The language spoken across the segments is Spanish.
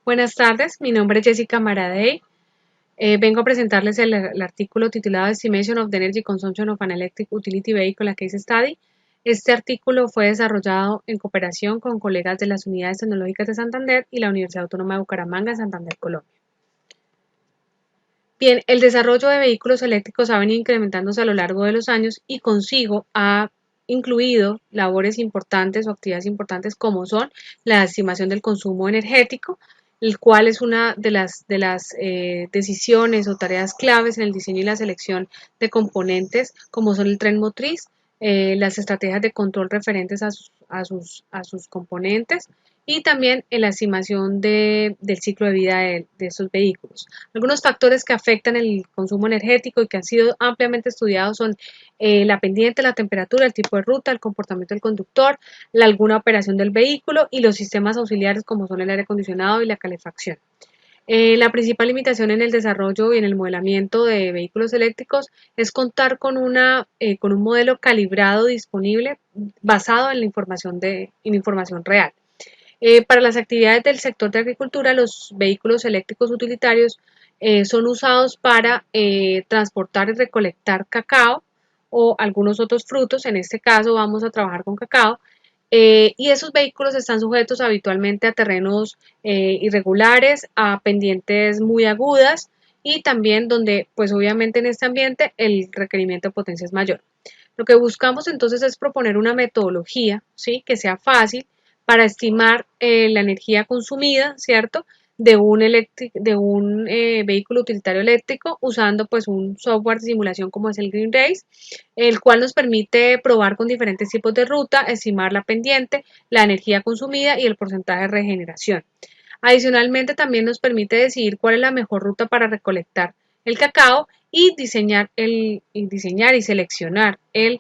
Buenas tardes, mi nombre es Jessica Maradei. Vengo a presentarles el artículo titulado Estimation of the Energy Consumption of an Electric Utility Vehicle, a Case Study. Este artículo fue desarrollado en cooperación con colegas de las Unidades Tecnológicas de Santander y la Universidad Autónoma de Bucaramanga en Santander, Colombia. Bien, el desarrollo de vehículos eléctricos ha venido incrementándose a lo largo de los años y consigo ha incluido labores importantes o actividades importantes como son la estimación del consumo energético, el cual es una de las decisiones o tareas claves en el diseño y la selección de componentes como son el tren motriz, las estrategias de control referentes a sus componentes y también en la estimación del ciclo de vida de estos vehículos. Algunos factores que afectan el consumo energético y que han sido ampliamente estudiados son la pendiente, la temperatura, el tipo de ruta, el comportamiento del conductor, alguna operación del vehículo y los sistemas auxiliares como son el aire acondicionado y la calefacción. La principal limitación en el desarrollo y en el modelamiento de vehículos eléctricos es contar con un modelo calibrado disponible basado en la información real. Para las actividades del sector de agricultura, los vehículos eléctricos utilitarios son usados para transportar y recolectar cacao o algunos otros frutos. En este caso vamos a trabajar con cacao. Y esos vehículos están sujetos habitualmente a terrenos irregulares, a pendientes muy agudas y también donde, pues obviamente en este ambiente, el requerimiento de potencia es mayor. Lo que buscamos entonces es proponer una metodología, ¿sí? Que sea fácil para estimar la energía consumida, ¿cierto? De un vehículo utilitario eléctrico usando pues un software de simulación como es el Green Race, el cual nos permite probar con diferentes tipos de ruta, estimar la pendiente, la energía consumida y el porcentaje de regeneración. Adicionalmente también nos permite decidir cuál es la mejor ruta para recolectar el cacao y diseñar y seleccionar el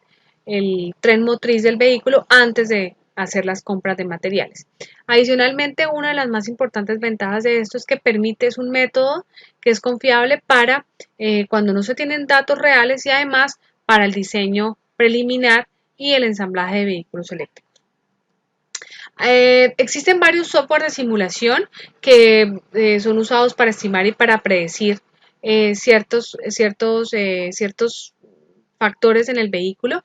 tren motriz del vehículo antes de hacer las compras de materiales. Adicionalmente, una de las más importantes ventajas de esto es que es un método que es confiable para cuando no se tienen datos reales y además para el diseño preliminar y el ensamblaje de vehículos eléctricos. Existen varios software de simulación que son usados para estimar y para predecir ciertos factores en el vehículo.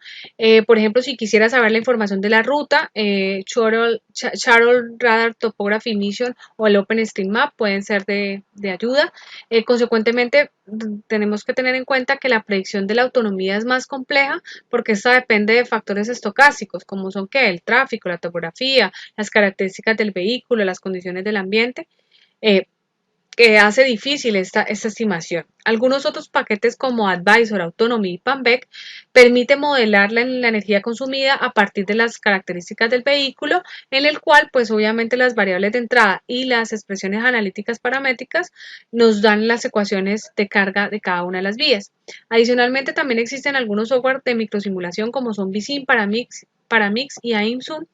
Por ejemplo, si quisiera saber la información de la ruta, Shuttle Radar Topography Mission o el OpenStreetMap pueden ser de ayuda. Consecuentemente, tenemos que tener en cuenta que la predicción de la autonomía es más compleja porque esta depende de factores estocásticos, como son que el tráfico, la topografía, las características del vehículo, las condiciones del ambiente. Eh, que hace difícil esta estimación. Algunos otros paquetes como Advisor, Autonomy y PANVEC permiten modelar la energía consumida a partir de las características del vehículo, en el cual pues obviamente las variables de entrada y las expresiones analíticas paramétricas nos dan las ecuaciones de carga de cada una de las vías. Adicionalmente también existen algunos software de microsimulación como son Vsim, Paramix y AIMSUM,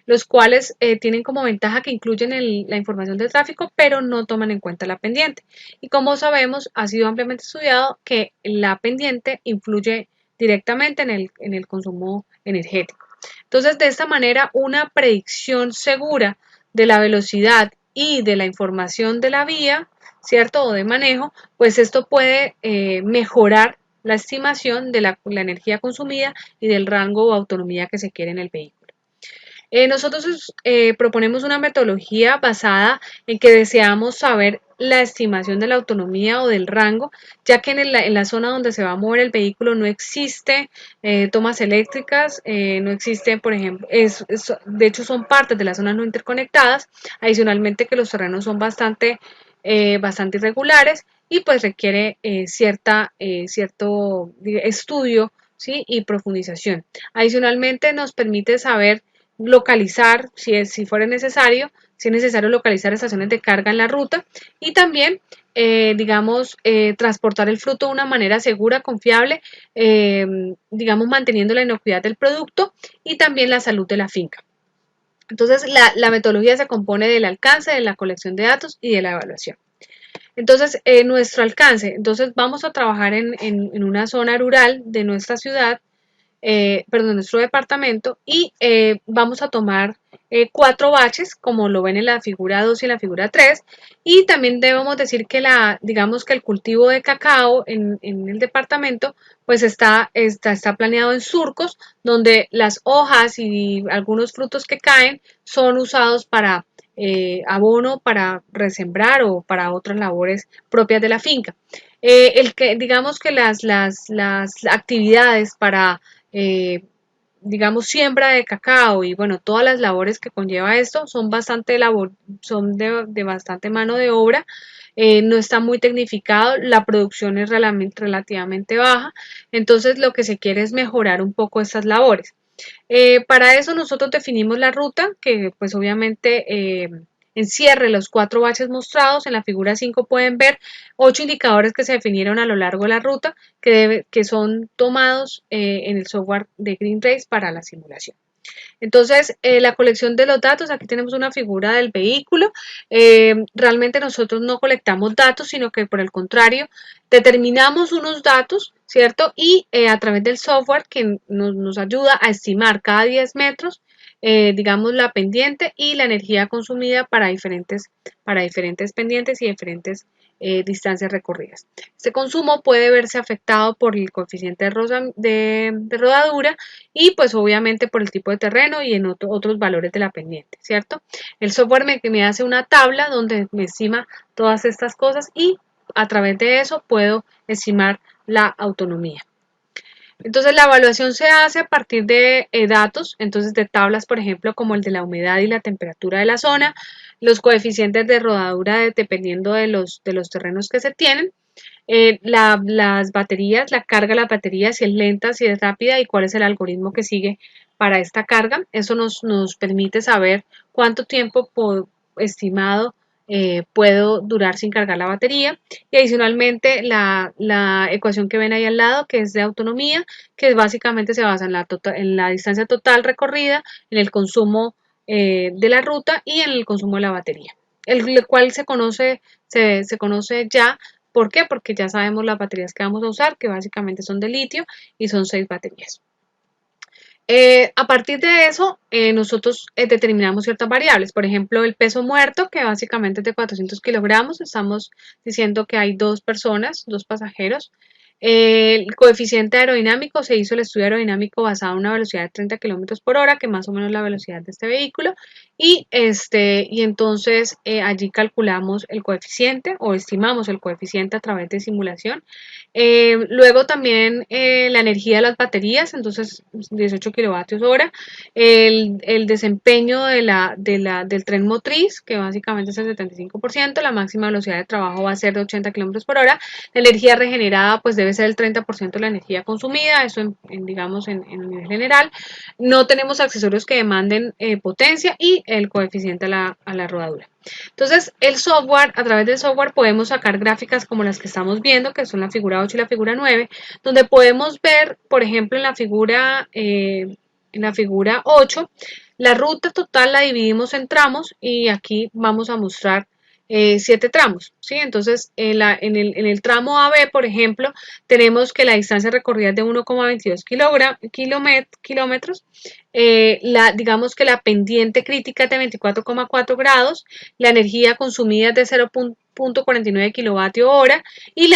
los cuales tienen como ventaja que incluyen la información del tráfico, pero no toman en cuenta la pendiente. Y como sabemos, ha sido ampliamente estudiado que la pendiente influye directamente en el consumo energético. Entonces, de esta manera, una predicción segura de la velocidad y de la información de la vía, ¿cierto? O de manejo, pues esto puede mejorar la estimación de la energía consumida y del rango o autonomía que se quiere en el vehículo. Nosotros proponemos una metodología basada en que deseamos saber la estimación de la autonomía o del rango, ya que en la zona donde se va a mover el vehículo no existe tomas eléctricas, no existe, por ejemplo, de hecho son partes de las zonas no interconectadas, adicionalmente que los terrenos son bastante irregulares y pues requiere cierto estudio, ¿sí? Y profundización. Adicionalmente nos permite saber localizar, si fuera necesario, si es necesario localizar estaciones de carga en la ruta y también, transportar el fruto de una manera segura, confiable, manteniendo la inocuidad del producto y también la salud de la finca. Entonces, la metodología se compone del alcance, de la colección de datos y de la evaluación. Entonces, nuestro alcance, entonces vamos a trabajar en una zona rural de nuestra ciudad, perdón, nuestro departamento y vamos a tomar 4 baches, como lo ven en la figura 2 y en la figura 3, y también debemos decir que digamos que el cultivo de cacao en el departamento pues está planeado en surcos, donde las hojas y algunos frutos que caen son usados para abono, para resembrar o para otras labores propias de la finca. Digamos que las actividades para digamos, siembra de cacao y bueno, todas las labores que conlleva esto son de bastante mano de obra, no está muy tecnificado, la producción es relativamente baja, entonces lo que se quiere es mejorar un poco estas labores. Para eso nosotros definimos la ruta, que pues obviamente encierre los 4 baches mostrados. En la figura 5 pueden ver 8 indicadores que se definieron a lo largo de la ruta, que son tomados en el software de GreenRace para la simulación. Entonces, la colección de los datos, aquí tenemos una figura del vehículo. Realmente nosotros no colectamos datos, sino que por el contrario, determinamos unos datos, ¿cierto? Y a través del software que nos ayuda a estimar cada 10 metros, digamos, la pendiente y la energía consumida para diferentes pendientes y diferentes distancias recorridas. Este consumo puede verse afectado por el coeficiente de rodadura y pues obviamente por el tipo de terreno y en otros valores de la pendiente, ¿cierto? El software me hace una tabla donde me estima todas estas cosas y a través de eso puedo estimar la autonomía. Entonces la evaluación se hace a partir de datos, entonces de tablas, por ejemplo, como el de la humedad y la temperatura de la zona, los coeficientes de rodadura dependiendo de los terrenos que se tienen, las baterías, la carga de las baterías, si es lenta, si es rápida y cuál es el algoritmo que sigue para esta carga. Eso nos permite saber cuánto tiempo estimado puedo durar sin cargar la batería. Y adicionalmente la ecuación que ven ahí al lado, que es de autonomía, que básicamente se basa en la distancia total recorrida, en el consumo de la ruta y en el consumo de la batería, el cual se conoce ya. ¿Por qué? Porque ya sabemos las baterías que vamos a usar, que básicamente son de litio y son 6 baterías. A partir de eso, nosotros determinamos ciertas variables. Por ejemplo, el peso muerto, que básicamente es de 400 kilogramos. Estamos diciendo que hay 2 personas, 2 pasajeros. El coeficiente aerodinámico, se hizo el estudio aerodinámico basado en una velocidad de 30 kilómetros por hora, que más o menos es la velocidad de este vehículo. Y entonces allí calculamos el coeficiente o estimamos el coeficiente a través de simulación. Luego también la energía de las baterías, entonces 18 kilovatios hora, el desempeño del tren motriz, que básicamente es el 75%, la máxima velocidad de trabajo va a ser de 80 kilómetros por hora, la energía regenerada pues debe ser el 30% de la energía consumida, eso digamos en nivel general, no tenemos accesorios que demanden potencia y el coeficiente a la rodadura. Entonces, a través del software podemos sacar gráficas como las que estamos viendo, que son la figura 8 y la figura 9, donde podemos ver, por ejemplo, en la figura 8, la ruta total la dividimos en tramos y aquí vamos a mostrar 7 tramos, ¿sí? Entonces, en el tramo AB, por ejemplo, tenemos que la distancia recorrida es de 1,22 kilómetros, digamos que la pendiente crítica es de 24,4 grados, la energía consumida es de 0,49 kilovatio hora y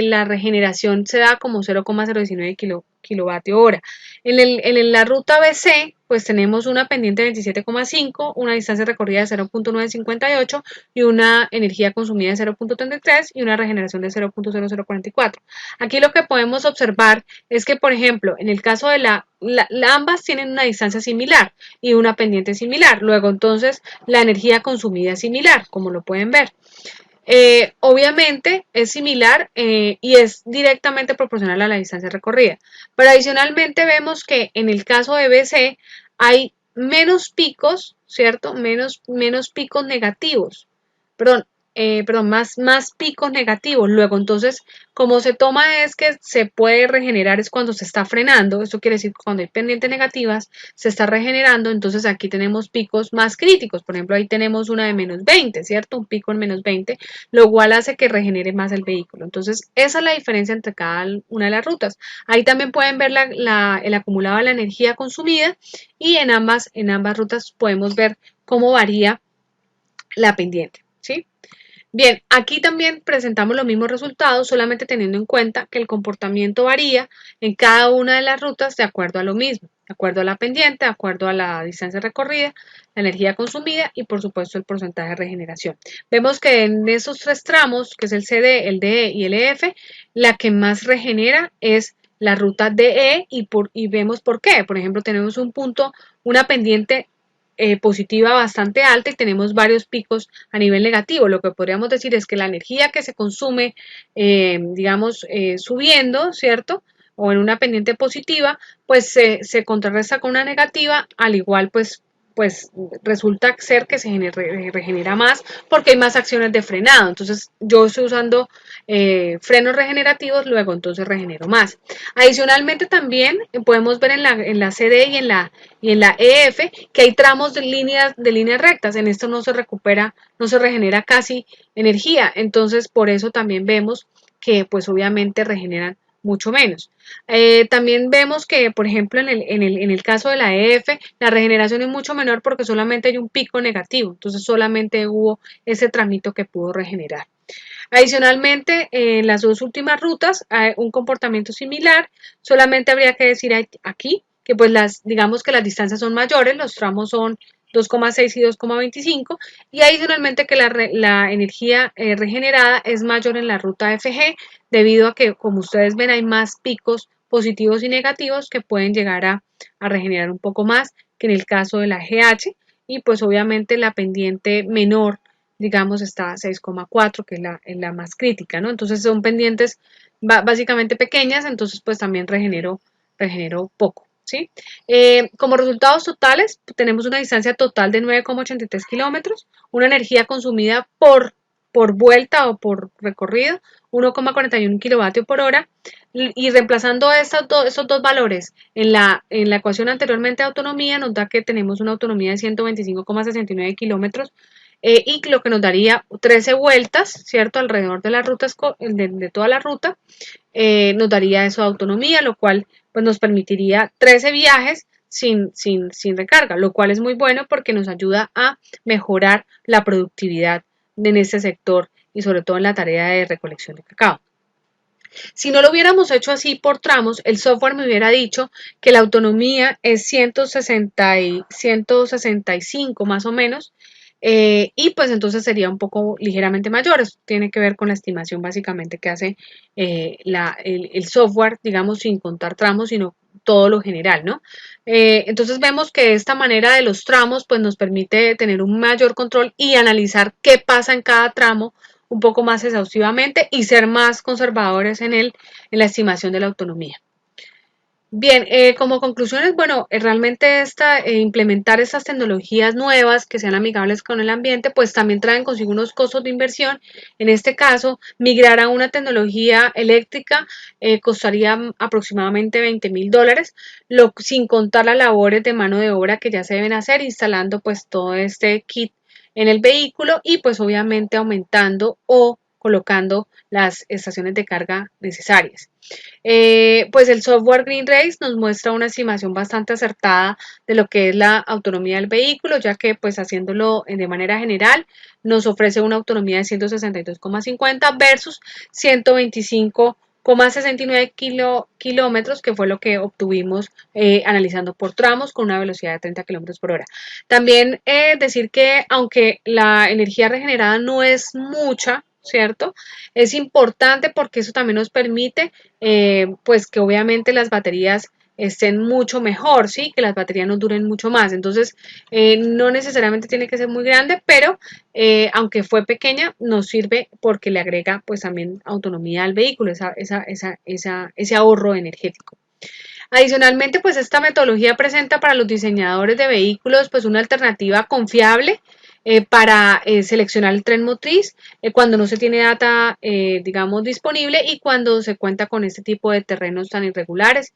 la regeneración se da como 0,019 kilovatio hora. En la ruta BC, pues tenemos una pendiente de 27,5, una distancia recorrida de 0,958 y una energía consumida de 0,33 y una regeneración de 0,0044. Aquí lo que podemos observar es que, por ejemplo, en el caso de ambas tienen una distancia similar y una pendiente similar. Luego, entonces, la energía consumida es similar, como lo pueden ver. Obviamente es similar y es directamente proporcional a la distancia recorrida. Pero adicionalmente vemos que en el caso de BC hay menos picos, ¿cierto? Menos picos negativos. Perdón, más picos negativos. Luego, entonces, como se toma es que se puede regenerar es cuando se está frenando. Esto quiere decir que cuando hay pendientes negativas se está regenerando. Entonces aquí tenemos picos más críticos. Por ejemplo, ahí tenemos una de -20, ¿cierto? Un pico en -20, lo cual hace que regenere más el vehículo. Entonces, esa es la diferencia entre cada una de las rutas. Ahí también pueden ver el acumulado de la energía consumida y en ambas rutas podemos ver cómo varía la pendiente, ¿sí? Bien, aquí también presentamos los mismos resultados, solamente teniendo en cuenta que el comportamiento varía en cada una de las rutas de acuerdo a lo mismo, de acuerdo a la pendiente, de acuerdo a la distancia recorrida, la energía consumida y por supuesto el porcentaje de regeneración. Vemos que en esos tres tramos, que es el CD, el DE y el EF, la que más regenera es la ruta DE y vemos por qué. Por ejemplo, tenemos un punto, una pendiente positiva bastante alta y tenemos varios picos a nivel negativo. Lo que podríamos decir es que la energía que se consume, digamos, subiendo, ¿cierto? O en una pendiente positiva, pues se contrarresta con una negativa, al igual pues resulta ser que se regenera más porque hay más acciones de frenado. Entonces yo estoy usando frenos regenerativos, luego entonces regenero más. Adicionalmente también podemos ver en la CD y en la EF que hay tramos de líneas rectas. En esto no se recupera, no se regenera casi energía. Entonces por eso también vemos que pues obviamente regeneran mucho menos. También vemos que, por ejemplo, en el caso de la EF, la regeneración es mucho menor porque solamente hay un pico negativo, entonces solamente hubo ese tramito que pudo regenerar. Adicionalmente, en las dos últimas rutas hay un comportamiento similar, solamente habría que decir aquí que pues digamos que las distancias son mayores, los tramos son 2,6 y 2,25 y adicionalmente que la energía regenerada es mayor en la ruta FG debido a que, como ustedes ven, hay más picos positivos y negativos que pueden llegar a regenerar un poco más que en el caso de la GH y pues obviamente la pendiente menor, digamos, está a 6,4 que es la más crítica, ¿no? Entonces son pendientes básicamente pequeñas, entonces pues también regenero poco. ¿Sí? Como resultados totales, tenemos una distancia total de 9,83 kilómetros, una energía consumida por vuelta o por recorrido, 1,41 kilovatio por hora, y reemplazando esos dos valores en la ecuación anteriormente de autonomía, nos da que tenemos una autonomía de 125,69 kilómetros, y lo que nos daría 13 vueltas, ¿cierto? Alrededor de la ruta, de toda la ruta, nos daría eso de autonomía, lo cual pues nos permitiría 13 viajes sin recarga, lo cual es muy bueno porque nos ayuda a mejorar la productividad en este sector y sobre todo en la tarea de recolección de cacao. Si no lo hubiéramos hecho así por tramos, el software me hubiera dicho que la autonomía es 165 más o menos, y pues entonces sería un poco ligeramente mayor. Esto tiene que ver con la estimación básicamente que hace el software, digamos, sin contar tramos, sino todo lo general, ¿no? Entonces vemos que esta manera de los tramos pues nos permite tener un mayor control y analizar qué pasa en cada tramo un poco más exhaustivamente y ser más conservadores en la estimación de la autonomía. Bien, como conclusiones, bueno, realmente implementar estas tecnologías nuevas que sean amigables con el ambiente, pues también traen consigo unos costos de inversión. En este caso, migrar a una tecnología eléctrica costaría aproximadamente $20,000, sin contar las labores de mano de obra que ya se deben hacer, instalando pues todo este kit en el vehículo y pues obviamente aumentando o colocando las estaciones de carga necesarias. Pues el software Green Race nos muestra una estimación bastante acertada de lo que es la autonomía del vehículo, ya que pues haciéndolo de manera general nos ofrece una autonomía de 162,50 versus 125,69 kilómetros, que fue lo que obtuvimos analizando por tramos con una velocidad de 30 kilómetros por hora. También decir que aunque la energía regenerada no es mucha, ¿cierto? Es importante porque eso también nos permite, pues que obviamente las baterías estén mucho mejor, ¿sí? Que las baterías nos duren mucho más. Entonces, no necesariamente tiene que ser muy grande, pero aunque fue pequeña, nos sirve porque le agrega pues también autonomía al vehículo, ese ahorro energético. Adicionalmente, pues esta metodología presenta para los diseñadores de vehículos pues una alternativa confiable para seleccionar el tren motriz cuando no se tiene data, digamos, disponible y cuando se cuenta con este tipo de terrenos tan irregulares.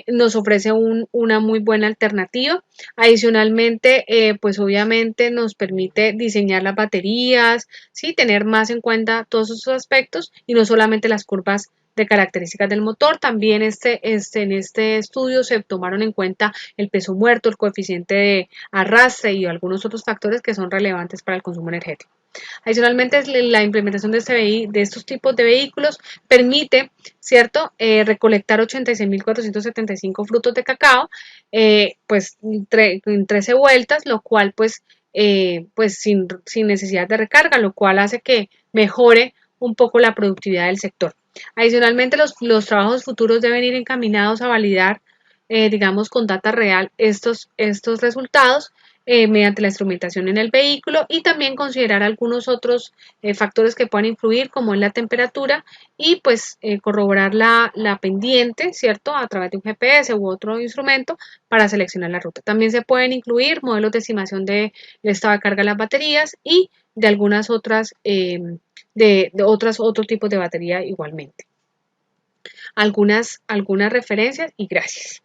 Nos ofrece una muy buena alternativa. Adicionalmente, pues obviamente nos permite diseñar las baterías, ¿sí? Tener más en cuenta todos esos aspectos y no solamente las curvas de características del motor. También en este estudio se tomaron en cuenta el peso muerto, el coeficiente de arrastre y algunos otros factores que son relevantes para el consumo energético. Adicionalmente, la implementación de estos tipos de vehículos permite, ¿cierto?, recolectar 86.475 frutos de cacao, pues en 13 vueltas, lo cual pues sin necesidad de recarga, lo cual hace que mejore un poco la productividad del sector. Adicionalmente, los trabajos futuros deben ir encaminados a validar, digamos, con data real estos resultados mediante la instrumentación en el vehículo y también considerar algunos otros factores que puedan influir como es la temperatura y pues corroborar la pendiente, ¿cierto? A través de un GPS u otro instrumento para seleccionar la ruta. También se pueden incluir modelos de estimación del estado de carga de las baterías y de algunas otras, otros tipos de batería igualmente. Algunas referencias y gracias.